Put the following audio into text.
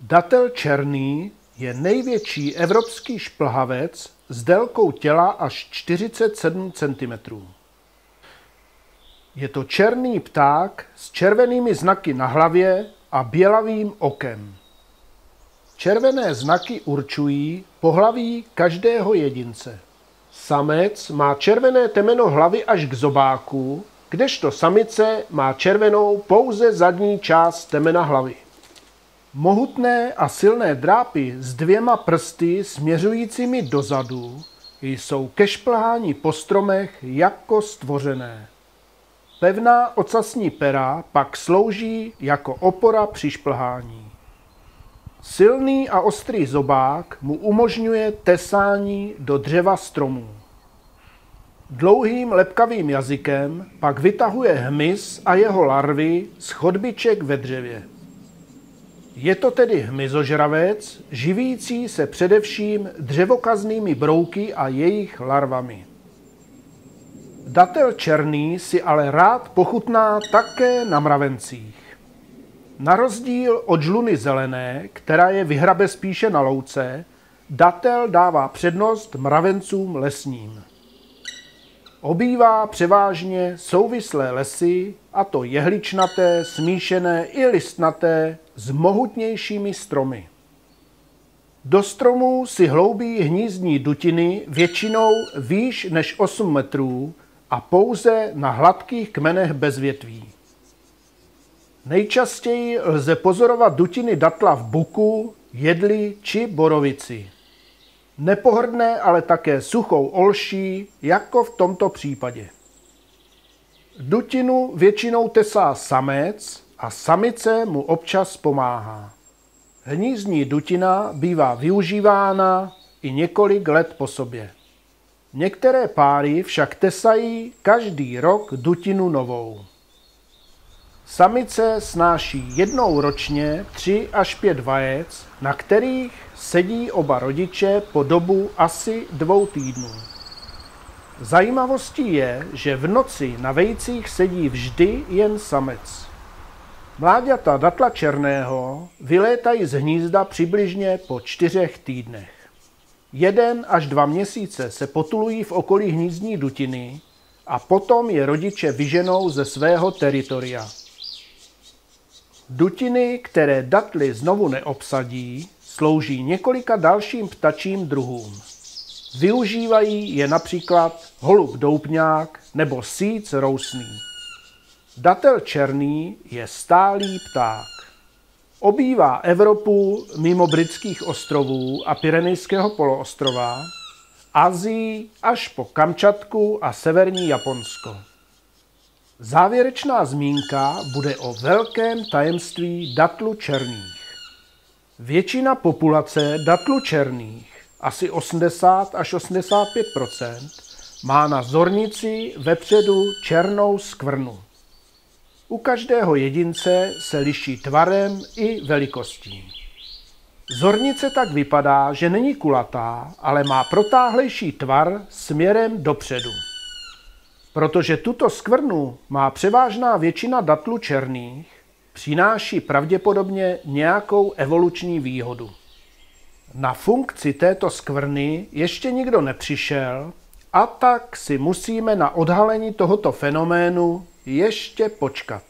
Datel černý je největší evropský šplhavec s délkou těla až 47 cm. Je to černý pták s červenými znaky na hlavě a bělavým okem. Červené znaky určují pohlaví každého jedince. Samec má červené temeno hlavy až k zobáku, kdežto samice má červenou pouze zadní část temena hlavy. Mohutné a silné drápy s 2 prsty směřujícími dozadu jsou ke šplhání po stromech jako stvořené. Pevná ocasní pera pak slouží jako opora při šplhání. Silný a ostrý zobák mu umožňuje tesání do dřeva stromů. Dlouhým lepkavým jazykem pak vytahuje hmyz a jeho larvy z chodbiček ve dřevě. Je to tedy hmyzožravec, živící se především dřevokaznými brouky a jejich larvami. Datel černý si ale rád pochutná také na mravencích. Na rozdíl od žluny zelené, která je vyhrabe spíše na louce, datel dává přednost mravencům lesním. Obývá převážně souvislé lesy, a to jehličnaté, smíšené i listnaté s mohutnějšími stromy. Do stromů si hloubí hnízdní dutiny většinou výš než 8 metrů a pouze na hladkých kmenech bez větví. Nejčastěji lze pozorovat dutiny datla v buku, jedli či borovici. Nepohrdne ale také suchou olší, jako v tomto případě. Dutinu většinou tesá samec a samice mu občas pomáhá. Hnízdní dutina bývá využívána i několik let po sobě. Některé páry však tesají každý rok dutinu novou. Samice snáší jednou ročně 3 až 5 vajec, na kterých sedí oba rodiče po dobu asi 2 týdnů. Zajímavostí je, že v noci na vejcích sedí vždy jen samec. Mláďata datla černého vylétají z hnízda přibližně po 4 týdnech. 1 až 2 měsíce se potulují v okolí hnízdní dutiny a potom je rodiče vyženou ze svého teritoria. Dutiny, které datly znovu neobsadí, slouží několika dalším ptačím druhům. Využívají je například holub doupňák nebo sýc rousný. Datel černý je stálý pták. Obývá Evropu mimo Britských ostrovů a Pyrenejského poloostrova, Asii až po Kamčatku a severní Japonsko. Závěrečná zmínka bude o velkém tajemství datlu černých. Většina populace datlu černých, asi 80 až 85%, má na zornici vepředu černou skvrnu. U každého jedince se liší tvarem i velikostí. Zornice tak vypadá, že není kulatá, ale má protáhlejší tvar směrem dopředu. Protože tuto skvrnu má převážná většina datlů černých, přináší pravděpodobně nějakou evoluční výhodu. Na funkci této skvrny ještě nikdo nepřišel, a tak si musíme na odhalení tohoto fenoménu ještě počkat.